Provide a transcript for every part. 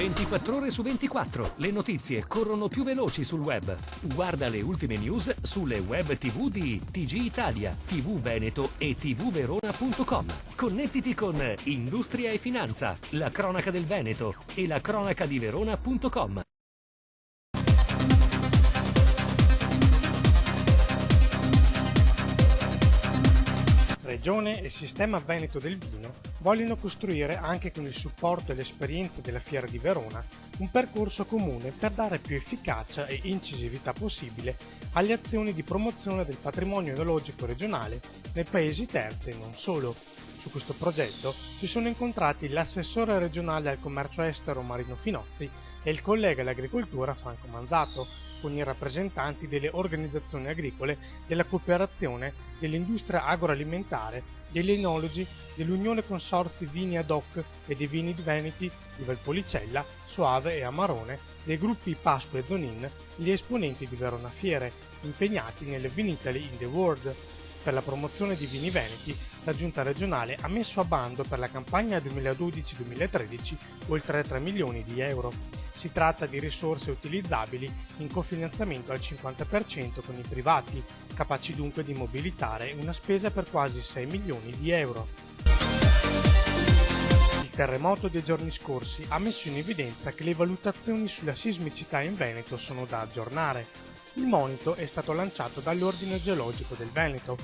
24 ore su 24, le notizie corrono più veloci sul web. Guarda le ultime news sulle web TV di TG Italia, TV Veneto e tvverona.com. Connettiti con Industria e Finanza, la cronaca del Veneto e la cronaca di Verona.com. Regione e Sistema Veneto del Vino vogliono costruire, anche con il supporto e l'esperienza della Fiera di Verona, un percorso comune per dare più efficacia e incisività possibile alle azioni di promozione del patrimonio enologico regionale nei paesi terzi e non solo. Su questo progetto si sono incontrati l'assessore regionale al commercio estero Marino Finozzi e il collega all'agricoltura Franco Manzato, con i rappresentanti delle organizzazioni agricole, della cooperazione, dell'industria agroalimentare, degli enologi, dell'Unione Consorzi Vini ad Hoc e dei Vini Veneti di Valpolicella, Soave e Amarone, dei gruppi Pasqua e Zonin, gli esponenti di Verona Fiere, impegnati nelle Vinitaly in the World. Per la promozione di vini veneti, la Giunta regionale ha messo a bando per la campagna 2012-2013 oltre 3 milioni di euro. Si tratta di risorse utilizzabili in cofinanziamento al 50% con i privati, capaci dunque di mobilitare una spesa per quasi 6 milioni di euro. Il terremoto dei giorni scorsi ha messo in evidenza che le valutazioni sulla sismicità in Veneto sono da aggiornare. Il monito è stato lanciato dall'Ordine Geologico del Veneto.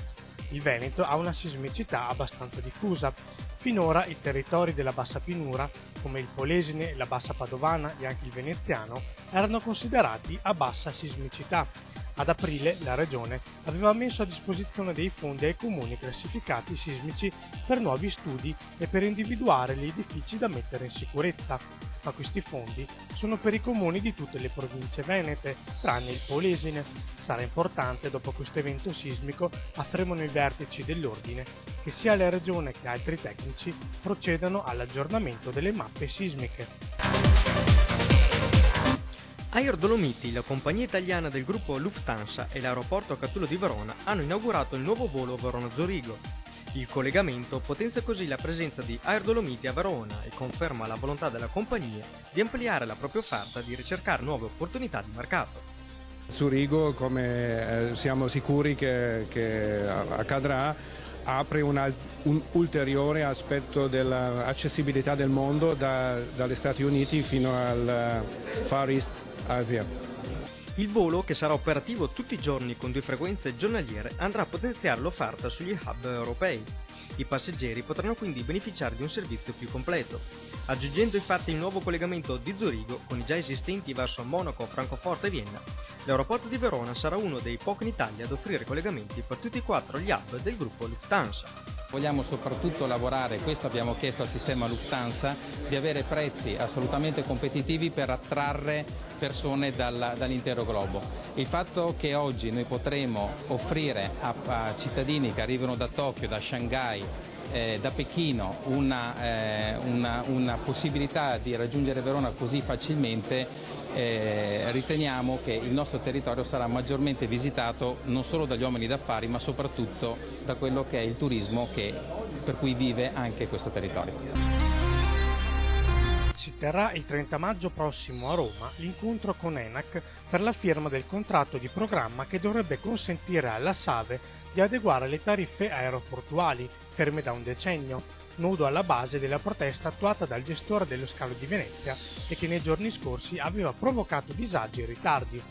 Il Veneto ha una sismicità abbastanza diffusa. Finora i territori della Bassa Pinura, come il Polesine, la Bassa Padovana e anche il Veneziano, erano considerati a bassa sismicità. Ad aprile la Regione aveva messo a disposizione dei fondi ai comuni classificati sismici per nuovi studi e per individuare gli edifici da mettere in sicurezza. Ma questi fondi sono per i comuni di tutte le province venete, tranne il Polesine. Sarà importante, dopo questo evento sismico, affermano i vertici dell'ordine, che sia la Regione che altri tecnici procedano all'aggiornamento delle mappe sismiche. Air Dolomiti, la compagnia italiana del gruppo Lufthansa e l'aeroporto Catullo di Verona hanno inaugurato il nuovo volo Verona-Zurigo. Il collegamento potenzia così la presenza di Air Dolomiti a Verona e conferma la volontà della compagnia di ampliare la propria offerta e di ricercare nuove opportunità di mercato. Zurigo, come siamo sicuri che accadrà, apre un ulteriore aspetto dell'accessibilità del mondo dagli Stati Uniti fino al Far East Asia. Il volo, che sarà operativo tutti i giorni con 2 frequenze giornaliere, andrà a potenziare l'offerta sugli hub europei. I passeggeri potranno quindi beneficiare di un servizio più completo. Aggiungendo infatti il nuovo collegamento di Zurigo con i già esistenti verso Monaco, Francoforte e Vienna, l'aeroporto di Verona sarà uno dei pochi in Italia ad offrire collegamenti per tutti e 4 gli hub del gruppo Lufthansa. Vogliamo soprattutto lavorare, questo abbiamo chiesto al sistema Lufthansa, di avere prezzi assolutamente competitivi per attrarre persone dall'intero globo. Il fatto che oggi noi potremo offrire a cittadini che arrivano da Tokyo, da Shanghai, da Pechino una possibilità di raggiungere Verona così facilmente, riteniamo che il nostro territorio sarà maggiormente visitato non solo dagli uomini d'affari ma soprattutto da quello che è il turismo per cui vive anche questo territorio. Si terrà il 30 maggio prossimo a Roma l'incontro con ENAC per la firma del contratto di programma che dovrebbe consentire alla SAVE di adeguare le tariffe aeroportuali, ferme da un decennio, nodo alla base della protesta attuata dal gestore dello scalo di Venezia e che nei giorni scorsi aveva provocato disagi e ritardi.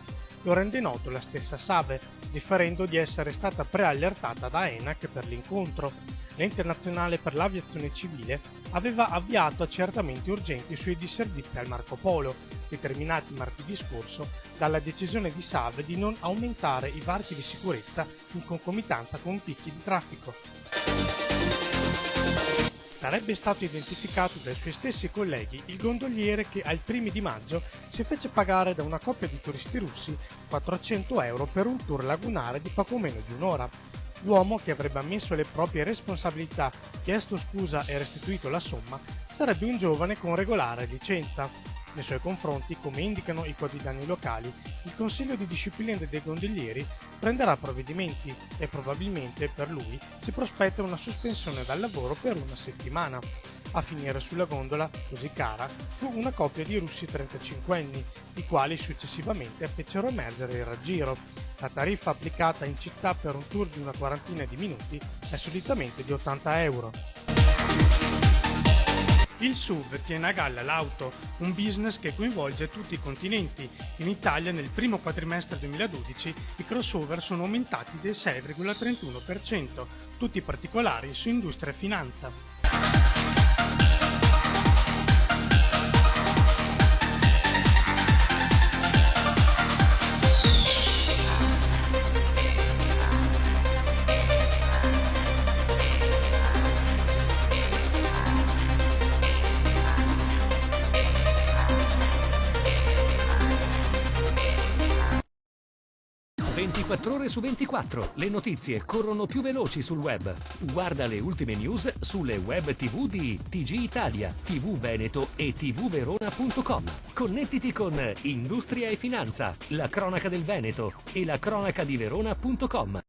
Lo rende noto la stessa SAVE, differendo di essere stata preallertata da ENAC per l'incontro. L'Ente Nazionale per l'Aviazione Civile aveva avviato accertamenti urgenti sui disservizi al Marco Polo, determinati martedì scorso dalla decisione di SAVE di non aumentare i varchi di sicurezza in concomitanza con picchi di traffico. Sarebbe stato identificato dai suoi stessi colleghi il gondoliere che ai primi di maggio si fece pagare da una coppia di turisti russi 400 euro per un tour lagunare di poco meno di un'ora. L'uomo, che avrebbe ammesso le proprie responsabilità, chiesto scusa e restituito la somma, sarebbe un giovane con regolare licenza. Nei suoi confronti, come indicano i quotidiani locali, il Consiglio di Disciplina dei Gondolieri prenderà provvedimenti e probabilmente per lui si prospetta una sospensione dal lavoro per una settimana. A finire sulla gondola, così cara, fu una coppia di russi 35enni, i quali successivamente fecero emergere il raggiro. La tariffa applicata in città per un tour di una quarantina di minuti è solitamente di 80 euro. Il SUV tiene a galla l'auto, un business che coinvolge tutti i continenti. In Italia nel primo quadrimestre 2012 i crossover sono aumentati del 6,31%, tutti particolari su industria e finanza. Ore su 24, le notizie corrono più veloci sul web. Guarda le ultime news sulle web TV di TG Italia, TV Veneto e tvverona.com. Connettiti con Industria e Finanza, la cronaca del Veneto e la cronaca di Verona.com.